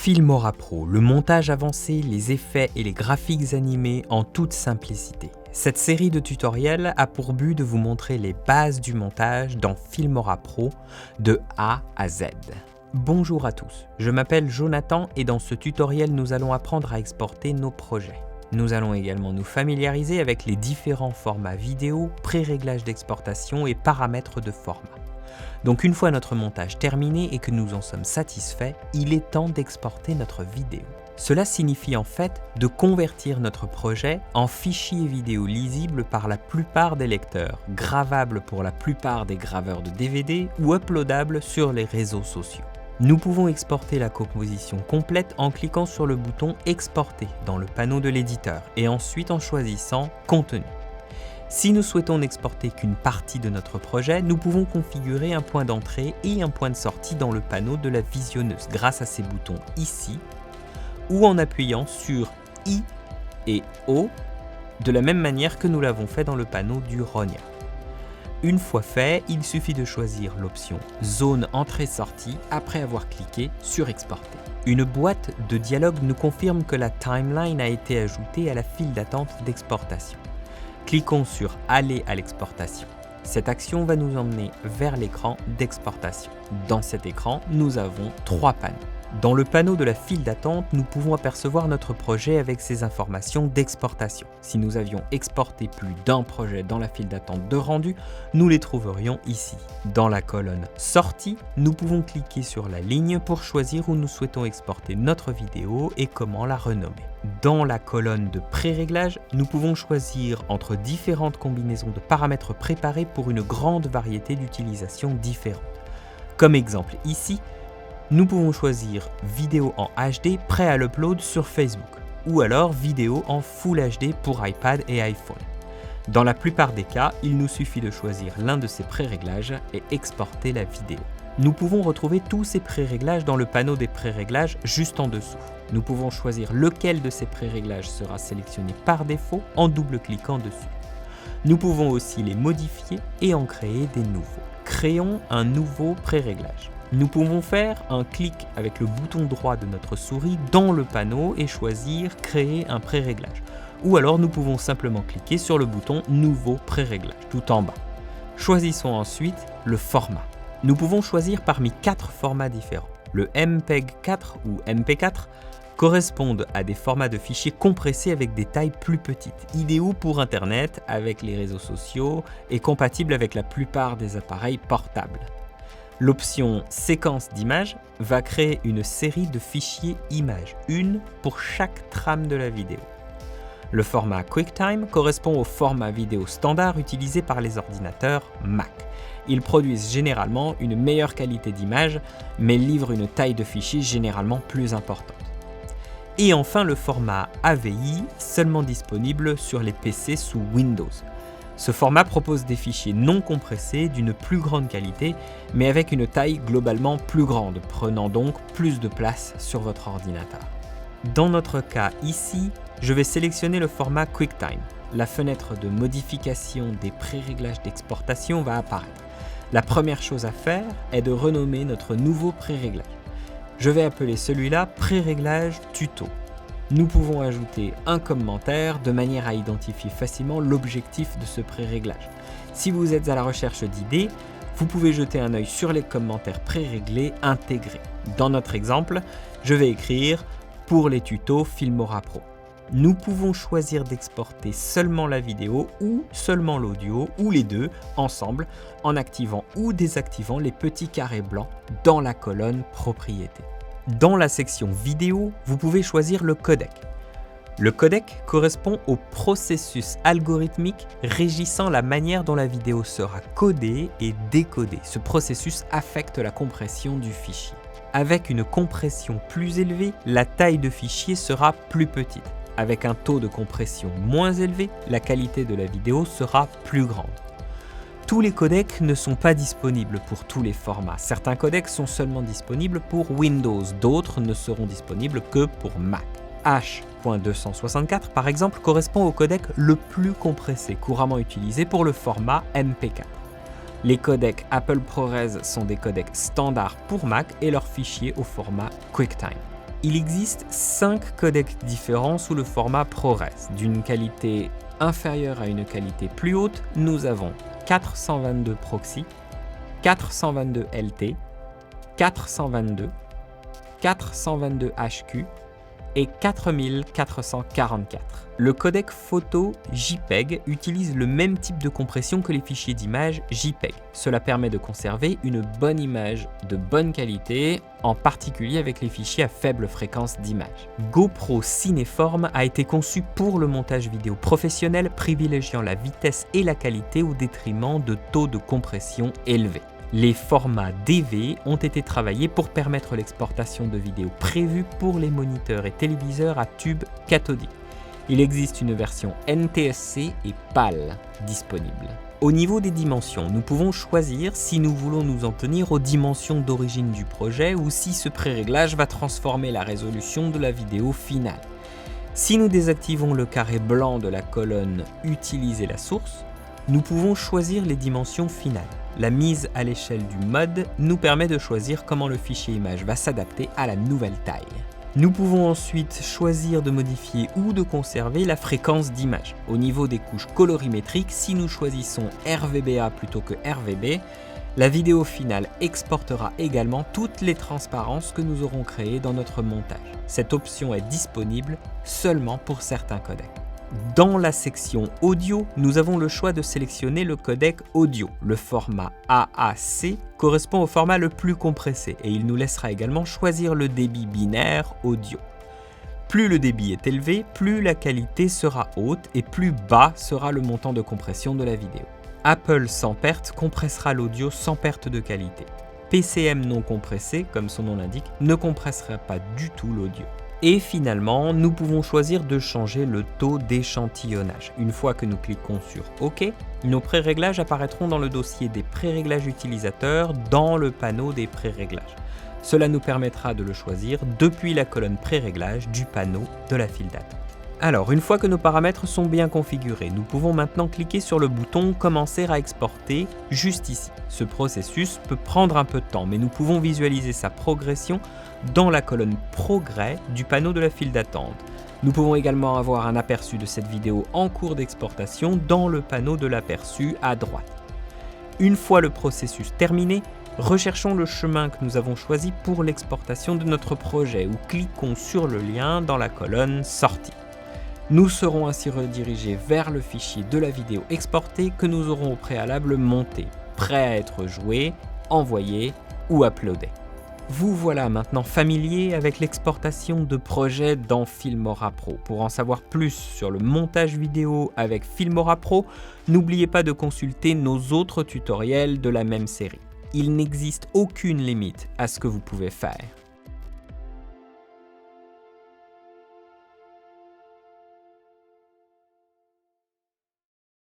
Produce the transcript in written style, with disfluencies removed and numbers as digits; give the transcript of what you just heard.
Filmora Pro, le montage avancé, les effets et les graphiques animés en toute simplicité. Cette série de tutoriels a pour but de vous montrer les bases du montage dans Filmora Pro de A à Z. Bonjour à tous, je m'appelle Jonathan et dans ce tutoriel nous allons apprendre à exporter nos projets. Nous allons également nous familiariser avec les différents formats vidéo, pré-réglages d'exportation et paramètres de format. Donc une fois notre montage terminé et que nous en sommes satisfaits, il est temps d'exporter notre vidéo. Cela signifie en fait de convertir notre projet en fichier vidéo lisible par la plupart des lecteurs, gravable pour la plupart des graveurs de DVD ou uploadable sur les réseaux sociaux. Nous pouvons exporter la composition complète en cliquant sur le bouton « Exporter » dans le panneau de l'éditeur et ensuite en choisissant « Contenu ». Si nous souhaitons n'exporter qu'une partie de notre projet, nous pouvons configurer un point d'entrée et un point de sortie dans le panneau de la visionneuse grâce à ces boutons ici ou en appuyant sur I et O de la même manière que nous l'avons fait dans le panneau du Ronia. Une fois fait, il suffit de choisir l'option Zone entrée-sortie après avoir cliqué sur Exporter. Une boîte de dialogue nous confirme que la timeline a été ajoutée à la file d'attente d'exportation. Cliquons sur Aller à l'exportation. Cette action va nous emmener vers l'écran d'exportation. Dans cet écran, nous avons 3 panneaux. Dans le panneau de la file d'attente, nous pouvons apercevoir notre projet avec ses informations d'exportation. Si nous avions exporté plus d'un projet dans la file d'attente de rendu, nous les trouverions ici. Dans la colonne Sortie, nous pouvons cliquer sur la ligne pour choisir où nous souhaitons exporter notre vidéo et comment la renommer. Dans la colonne de pré-réglage, nous pouvons choisir entre différentes combinaisons de paramètres préparés pour une grande variété d'utilisations différentes. Comme exemple ici, nous pouvons choisir vidéo en HD prêt à l'upload sur Facebook ou alors vidéo en Full HD pour iPad et iPhone. Dans la plupart des cas, il nous suffit de choisir l'un de ces pré-réglages et exporter la vidéo. Nous pouvons retrouver tous ces pré-réglages dans le panneau des pré-réglages juste en dessous. Nous pouvons choisir lequel de ces pré-réglages sera sélectionné par défaut en double-cliquant dessus. Nous pouvons aussi les modifier et en créer des nouveaux. Créons un nouveau pré-réglage. Nous pouvons faire un clic avec le bouton droit de notre souris dans le panneau et choisir « Créer un pré-réglage ». Ou alors nous pouvons simplement cliquer sur le bouton « Nouveau pré-réglage » tout en bas. Choisissons ensuite le format. Nous pouvons choisir parmi 4 formats différents. Le MPEG-4 ou MP4 correspondent à des formats de fichiers compressés avec des tailles plus petites, idéaux pour Internet, avec les réseaux sociaux et compatibles avec la plupart des appareils portables. L'option séquence d'images va créer une série de fichiers images, une pour chaque trame de la vidéo. Le format QuickTime correspond au format vidéo standard utilisé par les ordinateurs Mac. Ils produisent généralement une meilleure qualité d'image, mais livrent une taille de fichier généralement plus importante. Et enfin le format AVI, seulement disponible sur les PC sous Windows. Ce format propose des fichiers non compressés d'une plus grande qualité, mais avec une taille globalement plus grande, prenant donc plus de place sur votre ordinateur. Dans notre cas ici, je vais sélectionner le format QuickTime. La fenêtre de modification des pré-réglages d'exportation va apparaître. La première chose à faire est de renommer notre nouveau pré-réglage. Je vais appeler celui-là pré-réglage tuto. Nous pouvons ajouter un commentaire de manière à identifier facilement l'objectif de ce pré-réglage. Si vous êtes à la recherche d'idées, vous pouvez jeter un œil sur les commentaires pré-réglés intégrés. Dans notre exemple, je vais écrire « Pour les tutos Filmora Pro ». Nous pouvons choisir d'exporter seulement la vidéo ou seulement l'audio ou les deux ensemble en activant ou désactivant les petits carrés blancs dans la colonne Propriétés. Dans la section vidéo, vous pouvez choisir le codec. Le codec correspond au processus algorithmique régissant la manière dont la vidéo sera codée et décodée. Ce processus affecte la compression du fichier. Avec une compression plus élevée, la taille de fichier sera plus petite. Avec un taux de compression moins élevé, la qualité de la vidéo sera plus grande. Tous les codecs ne sont pas disponibles pour tous les formats. Certains codecs sont seulement disponibles pour Windows, d'autres ne seront disponibles que pour Mac. H.264 par exemple correspond au codec le plus compressé, couramment utilisé pour le format MP4. Les codecs Apple ProRes sont des codecs standards pour Mac et leurs fichiers au format QuickTime. Il existe 5 codecs différents sous le format ProRes. D'une qualité inférieure à une qualité plus haute, nous avons 422 Proxy, 422 LT, 422, 422 HQ et 4444. Le codec photo JPEG utilise le même type de compression que les fichiers d'image JPEG. Cela permet de conserver une bonne image de bonne qualité, en particulier avec les fichiers à faible fréquence d'image. GoPro Cineform a été conçu pour le montage vidéo professionnel, privilégiant la vitesse et la qualité au détriment de taux de compression élevés. Les formats DV ont été travaillés pour permettre l'exportation de vidéos prévues pour les moniteurs et téléviseurs à tube cathodique. Il existe une version NTSC et PAL disponible. Au niveau des dimensions, nous pouvons choisir si nous voulons nous en tenir aux dimensions d'origine du projet ou si ce pré-réglage va transformer la résolution de la vidéo finale. Si nous désactivons le carré blanc de la colonne « Utiliser la source », nous pouvons choisir les dimensions finales. La mise à l'échelle du mode nous permet de choisir comment le fichier image va s'adapter à la nouvelle taille. Nous pouvons ensuite choisir de modifier ou de conserver la fréquence d'image. Au niveau des couches colorimétriques, si nous choisissons RVBA plutôt que RVB, la vidéo finale exportera également toutes les transparences que nous aurons créées dans notre montage. Cette option est disponible seulement pour certains codecs. Dans la section audio, nous avons le choix de sélectionner le codec audio. Le format AAC correspond au format le plus compressé et il nous laissera également choisir le débit binaire audio. Plus le débit est élevé, plus la qualité sera haute et plus bas sera le montant de compression de la vidéo. Apple sans perte compressera l'audio sans perte de qualité. PCM non compressé, comme son nom l'indique, ne compressera pas du tout l'audio. Et finalement, nous pouvons choisir de changer le taux d'échantillonnage. Une fois que nous cliquons sur OK, nos pré-réglages apparaîtront dans le dossier des pré-réglages utilisateurs dans le panneau des pré-réglages. Cela nous permettra de le choisir depuis la colonne pré-réglage du panneau de la file d'attente. Alors, une fois que nos paramètres sont bien configurés, nous pouvons maintenant cliquer sur le bouton « Commencer à exporter » juste ici. Ce processus peut prendre un peu de temps, mais nous pouvons visualiser sa progression dans la colonne « Progrès » du panneau de la file d'attente. Nous pouvons également avoir un aperçu de cette vidéo en cours d'exportation dans le panneau de l'aperçu à droite. Une fois le processus terminé, recherchons le chemin que nous avons choisi pour l'exportation de notre projet ou cliquons sur le lien dans la colonne « Sortie ». Nous serons ainsi redirigés vers le fichier de la vidéo exportée que nous aurons au préalable monté, prêt à être joué, envoyé ou uploadé. Vous voilà maintenant familier avec l'exportation de projets dans Filmora Pro. Pour en savoir plus sur le montage vidéo avec Filmora Pro, n'oubliez pas de consulter nos autres tutoriels de la même série. Il n'existe aucune limite à ce que vous pouvez faire.